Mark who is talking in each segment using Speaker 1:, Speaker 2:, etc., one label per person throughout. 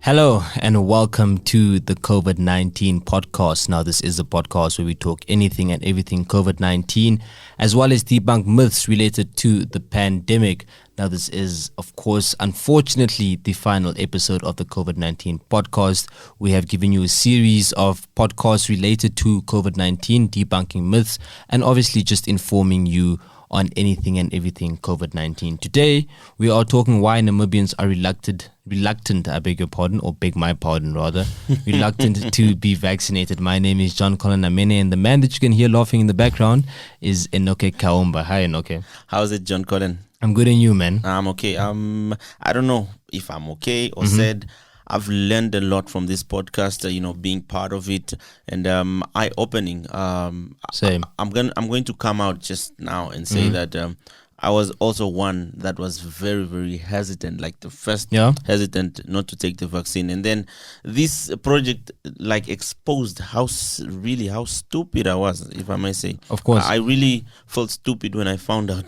Speaker 1: Hello and welcome to the COVID-19 podcast. Now, this is a podcast where we talk anything and everything COVID-19, as well as debunk myths related to the pandemic. Now, this is, of course, unfortunately, the final episode of the COVID-19 podcast. We have given you a series of podcasts related to COVID-19, debunking myths, and obviously just informing you on anything and everything COVID-19. Today, we are talking why Namibians are reluctant, reluctant to be vaccinated. My name is John-Colin Namene, and the man that you can hear laughing in the background is Enoke Kaumba. Hi, Enoke.
Speaker 2: How's it, John-Colin?
Speaker 1: I'm good, and you, man?
Speaker 2: I'm okay. I don't know if I'm okay or said. I've learned a lot from this podcast, being part of it, and eye-opening.
Speaker 1: Same.
Speaker 2: I'm going to come out just now and say that I was also one that was very, very hesitant, like the first hesitant not to take the vaccine. And then this project exposed how stupid I was, if I may say.
Speaker 1: Of course.
Speaker 2: I really felt stupid when I found out,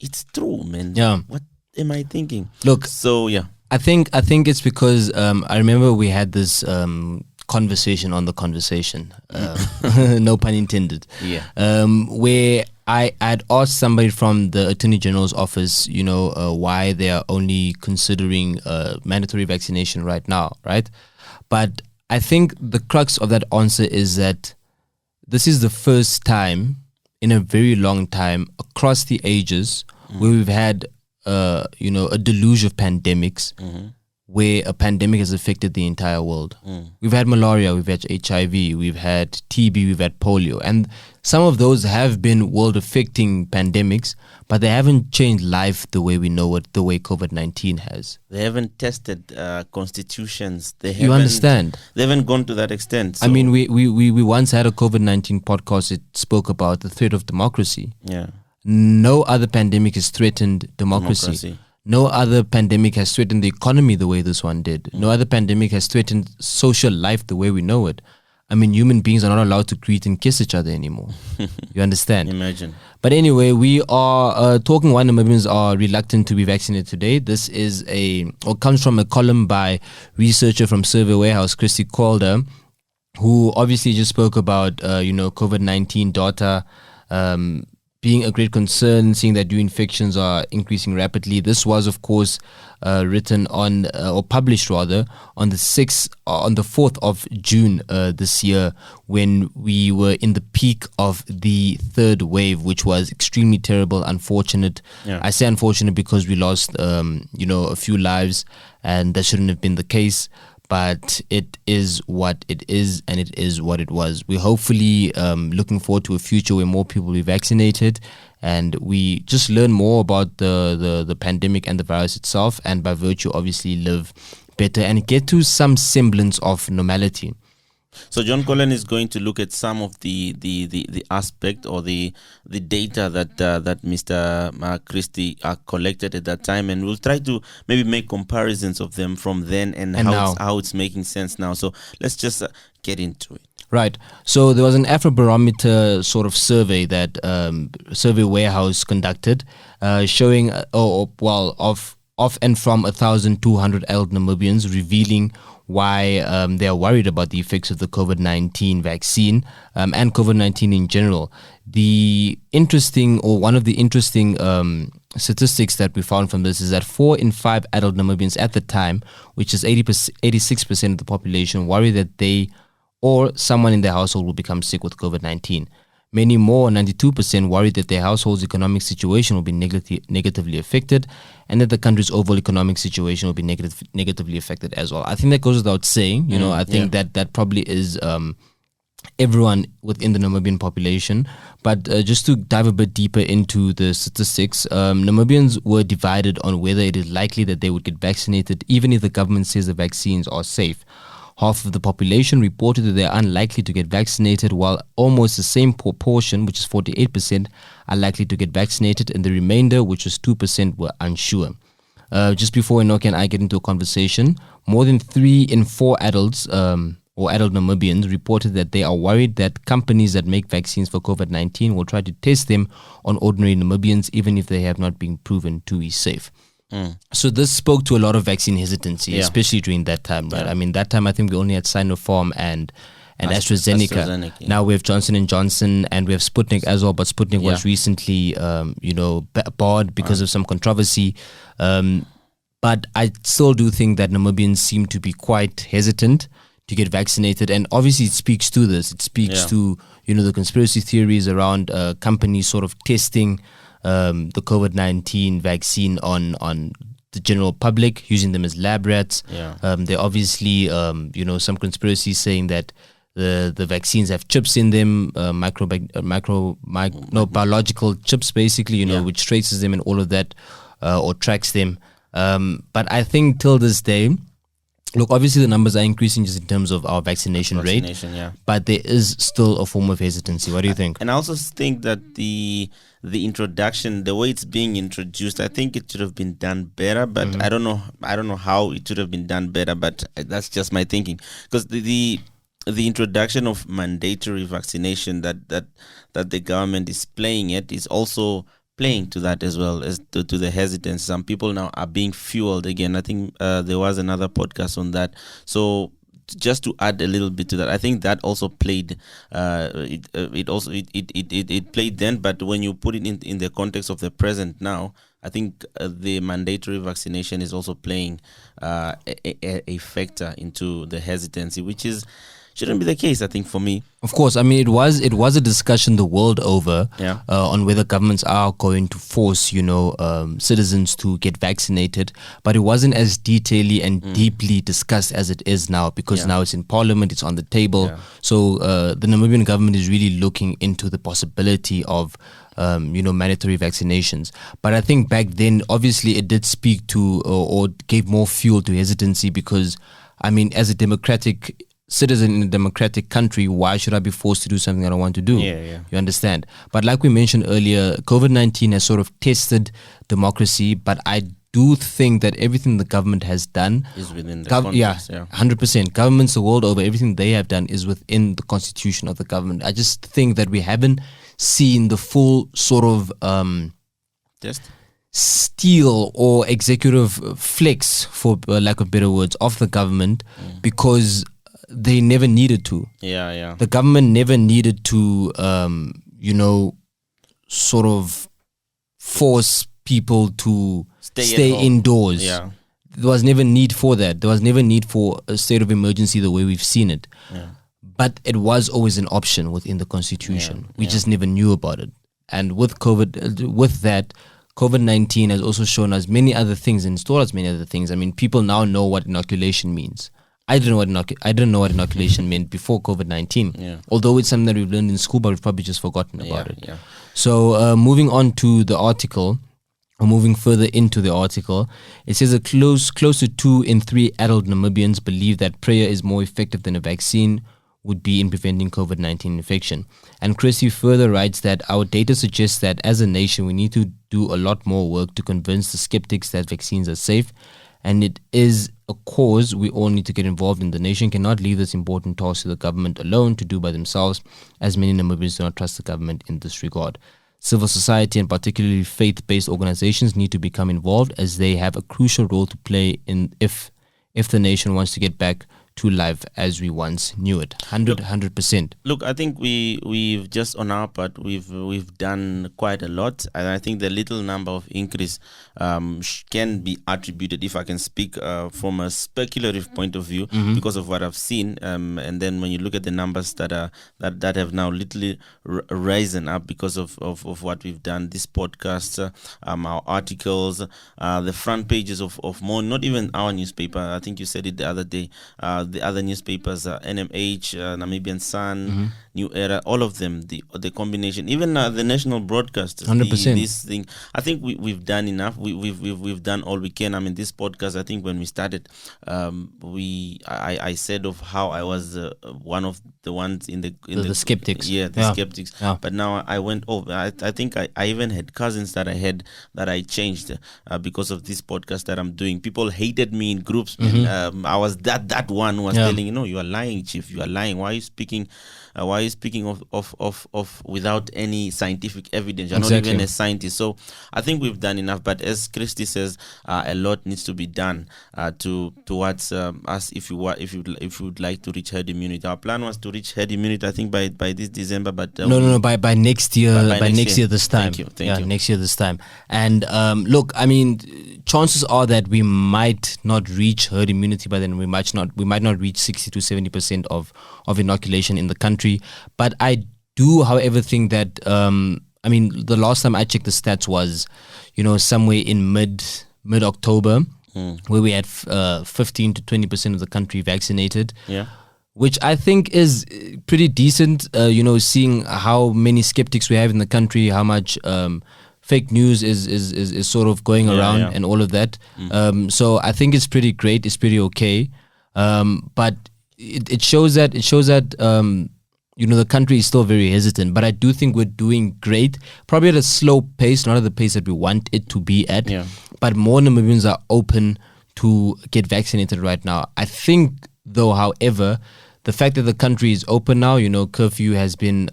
Speaker 2: it's true, man.
Speaker 1: Yeah.
Speaker 2: What am I thinking?
Speaker 1: Look.
Speaker 2: So, yeah.
Speaker 1: I think it's because I remember we had this conversation on the conversation, no pun intended.
Speaker 2: Yeah.
Speaker 1: Where I'd asked somebody from the Attorney General's office, why they are only considering mandatory vaccination right now, right? But I think the crux of that answer is that this is the first time in a very long time across the ages where we've had a deluge of pandemics where a pandemic has affected the entire world. We've had malaria, we've had HIV, we've had TB, we've had polio. And some of those have been world-affecting pandemics, but they haven't changed life the way we know it, the way COVID-19 has.
Speaker 2: They haven't tested constitutions.
Speaker 1: You understand?
Speaker 2: They haven't gone to that extent. So.
Speaker 1: I mean, we once had a COVID-19 podcast that spoke about the threat of democracy.
Speaker 2: Yeah.
Speaker 1: No other pandemic has threatened democracy. No other pandemic has threatened the economy the way this one did. No other pandemic has threatened social life the way we know it. I mean, human beings are not allowed to greet and kiss each other anymore. You understand?
Speaker 2: Imagine.
Speaker 1: But anyway, we are talking why Namibians are reluctant to be vaccinated today. This is comes from a column by researcher from Survey Warehouse, Christy Calder, who obviously just spoke about, COVID-19 data, being a great concern, seeing that new infections are increasing rapidly. This was, of course, written on or published rather on the 4th of June this year, when we were in the peak of the third wave, which was extremely terrible, unfortunate.
Speaker 2: Yeah.
Speaker 1: I say unfortunate because we lost, a few lives, and that shouldn't have been the case. But it is what it is, and it is what it was. We're hopefully looking forward to a future where more people will be vaccinated, and we just learn more about the pandemic and the virus itself, and by virtue, obviously, live better and get to some semblance of normality.
Speaker 2: So John-Colin is going to look at some of the aspect or the data that Mr. Christie collected at that time, and we'll try to maybe make comparisons of them from then and how it's making sense now. So let's just get into it.
Speaker 1: Right. So there was an Afrobarometer sort of survey that Survey Warehouse conducted, showing of and from 1,200 elderly Namibians, revealing why they are worried about the effects of the COVID-19 vaccine and COVID-19 in general. One of the interesting statistics that we found from this is that 4 in 5 adult Namibians at the time, which is 86% of the population, worry that they or someone in their household will become sick with COVID-19. Many more, 92%, worried that their household's economic situation will be negatively affected, and that the country's overall economic situation will be negatively affected as well. I think that goes without saying. I think that probably is everyone within the Namibian population. But just to dive a bit deeper into the statistics, Namibians were divided on whether it is likely that they would get vaccinated, even if the government says the vaccines are safe. Half of the population reported that they are unlikely to get vaccinated, while almost the same proportion, which is 48%, are likely to get vaccinated, and the remainder, which was 2%, were unsure. Just before Enoke and I get into a conversation, more than 3 in 4 adults or adult Namibians reported that they are worried that companies that make vaccines for COVID-19 will try to test them on ordinary Namibians, even if they have not been proven to be safe. So this spoke to a lot of vaccine hesitancy, especially during that time, right? I mean, that time I think we only had Sinopharm and AstraZeneca.
Speaker 2: Yeah.
Speaker 1: Now we have Johnson & Johnson and we have Sputnik as well, but Sputnik was recently, barred because of some controversy. But I still do think that Namibians seem to be quite hesitant to get vaccinated, and obviously it speaks to this. It speaks to the conspiracy theories around companies sort of testing the COVID-19 vaccine on the general public, using them as lab rats. There are obviously some conspiracies saying that the vaccines have chips in them, biological chips basically, which traces them and all of that, or tracks them. But I think till this day, look, obviously the numbers are increasing just in terms of our vaccination rate, but there is still a form of hesitancy. What do you think?
Speaker 2: And I also think that the introduction, the way it's being introduced, I think it should have been done better, but I don't know how it should have been done better, but that's just my thinking. Because the introduction of mandatory vaccination that the government is playing at is also playing to that as well, as to the hesitance. Some people now are being fueled again. I think there was another podcast on that. So just to add a little bit to that, I think that also played. It played then, but when you put it in the context of the present now, I think the mandatory vaccination is also playing a factor into the hesitancy, which shouldn't be the case, I think, for me.
Speaker 1: Of course, I mean, it was a discussion the world over on whether governments are going to force, citizens to get vaccinated, but it wasn't as detailedly and deeply discussed as it is now, because now it's in Parliament, it's on the table. So the Namibian government is really looking into the possibility of mandatory vaccinations. But I think back then, obviously, it did speak to or gave more fuel to hesitancy, because, I mean, as a democratic citizen in a democratic country, why should I be forced to do something I don't want to do? You understand? But like we mentioned earlier, COVID-19 has sort of tested democracy, but I do think that everything the government has done
Speaker 2: is within the context.
Speaker 1: 100%. Governments the world over, everything they have done is within the constitution of the government. I just think that we haven't seen the full sort of steel or executive flex, for lack of better words, of the government, because they never needed to. The government never needed to, sort of force people to stay indoors. There was never need for that. There was never need for a state of emergency the way we've seen it. But it was always an option within the constitution. We just never knew about it. And with COVID-19 has also shown us many other things and taught us many other things. I mean, people now know what inoculation means. I didn't know what inoculation meant before COVID-19. Although it's something that we've learned in school, but we've probably just forgotten about it. So moving on to the article, or moving further into the article, it says close to 2 in 3 adult Namibians believe that prayer is more effective than a vaccine would be in preventing COVID-19 infection. And Chrissy further writes that our data suggests that as a nation, we need to do a lot more work to convince the skeptics that vaccines are safe, and it is a cause we all need to get involved in. The nation cannot leave this important task to the government alone to do by themselves, as many Namibians do not trust the government in this regard. Civil society and particularly faith-based organizations need to become involved, as they have a crucial role to play in if the nation wants to get back to life as we once knew it. 100%.
Speaker 2: Look, I think we've just on our part we've done quite a lot, and I think the little number of increase can be attributed, if I can speak from a speculative point of view, because of what I've seen, and then when you look at the numbers that have now literally risen up because of what we've done, this podcast, our articles, the front pages of more, not even our newspaper. I think you said it the other day. The other newspapers, NMH, Namibian Sun, New Era, all of them, the combination, even the national broadcasters,
Speaker 1: 100%.
Speaker 2: This thing, I think we've done enough. We've done all we can. I mean, this podcast, I think when we started, I said of how I was one of the ones in the
Speaker 1: skeptics.
Speaker 2: Skeptics. But now I went over. I think I even had cousins that I changed because of this podcast that I'm doing. People hated me in groups. I was that one. one who was telling, you are lying, chief, you are lying. Why are you speaking? Of without any scientific evidence? You're not even a scientist. So I think we've done enough. But as Christy says, a lot needs to be done towards us if you would like to reach herd immunity. Our plan was to reach herd immunity, I think, by this December. But
Speaker 1: by next year. By next year this time.
Speaker 2: Thank you.
Speaker 1: Next year this time. And look, I mean, chances are that we might not reach herd immunity by then. We might not reach 60 to 70% of inoculation in the country. But I do, however, think that I mean, the last time I checked the stats was, somewhere in mid October, where we had 15 to 20% of the country vaccinated.
Speaker 2: Yeah.
Speaker 1: Which I think is pretty decent. Seeing how many skeptics we have in the country, how much fake news is sort of going around and all of that. So I think it's pretty great. It's pretty okay. But it shows that the country is still very hesitant. But I do think we're doing great. Probably at a slow pace, not at the pace that we want it to be at. Yeah. But more Namibians are open to get vaccinated right now. I think, though, however, the fact that the country is open now, curfew has been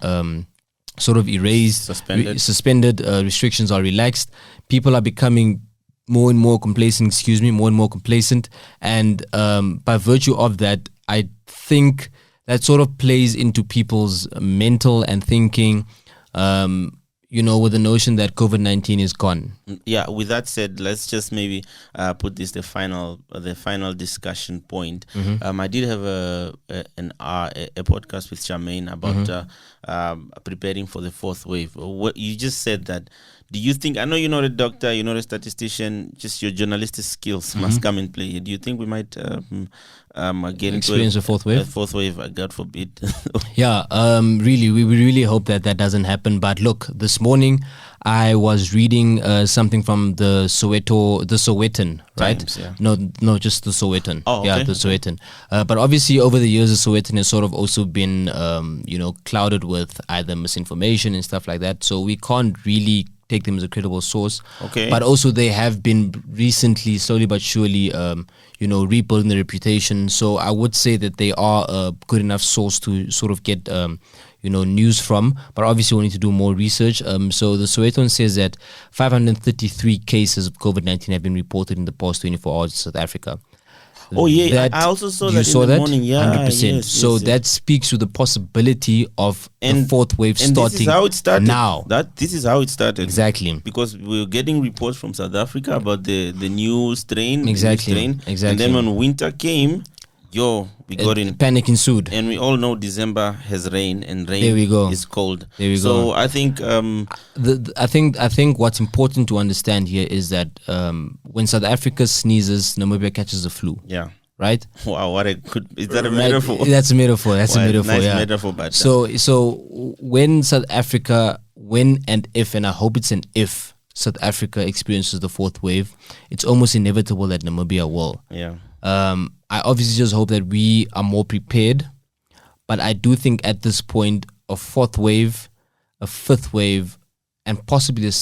Speaker 1: sort of erased, suspended, restrictions are relaxed. People are becoming more and more complacent, and by virtue of that, I think that sort of plays into people's mental and thinking, with the notion that COVID-19 is gone.
Speaker 2: Yeah, with that said, let's just maybe put this the final discussion point. I did have a podcast with Charmaine about preparing for the fourth wave. What you just said that. Do you think, I know you're not a doctor, you're not a statistician, just your journalistic skills must come in play. Do you think we might get
Speaker 1: experience a fourth wave?
Speaker 2: A fourth wave, God forbid.
Speaker 1: Yeah, really, we really hope that doesn't happen. But look, this morning I was reading something from the Sowetan, right?
Speaker 2: Times, yeah.
Speaker 1: No, just the Sowetan.
Speaker 2: Oh, okay.
Speaker 1: Yeah, the Sowetan. But obviously, over the years, the Sowetan has sort of also been, clouded with either misinformation and stuff like that. So we can't really take them as a credible source.
Speaker 2: Okay.
Speaker 1: But also, they have been recently, slowly but surely, rebuilding their reputation. So I would say that they are a good enough source to sort of get news from, but obviously we need to do more research. So the Sowetan says that 533 cases of COVID-19 have been reported in the past 24 hours in South Africa.
Speaker 2: Oh yeah, I also saw that in the morning. Yeah,
Speaker 1: 100%.
Speaker 2: Yes,
Speaker 1: so that speaks to the possibility of the fourth wave starting.
Speaker 2: This is how it started.
Speaker 1: Now,
Speaker 2: this is how it started.
Speaker 1: Exactly.
Speaker 2: Because we were getting reports from South Africa about the new strain.
Speaker 1: Exactly.
Speaker 2: And then when winter came, we got in
Speaker 1: panic ensued,
Speaker 2: and we all know December has rain, and rain
Speaker 1: there we go.
Speaker 2: Is cold.
Speaker 1: There we
Speaker 2: so
Speaker 1: go.
Speaker 2: I think
Speaker 1: I think what's important to understand here is that when South Africa sneezes, Namibia catches the flu.
Speaker 2: Yeah.
Speaker 1: Right?
Speaker 2: Wow, is that a metaphor?
Speaker 1: That's a metaphor. That's a metaphor.
Speaker 2: Nice
Speaker 1: yeah.
Speaker 2: metaphor. But
Speaker 1: so when South Africa, and I hope it's an if, South Africa experiences the fourth wave, it's almost inevitable that Namibia will.
Speaker 2: Yeah.
Speaker 1: I obviously just hope that we are more prepared, but I do think at this point a fourth wave, a fifth wave, and possibly a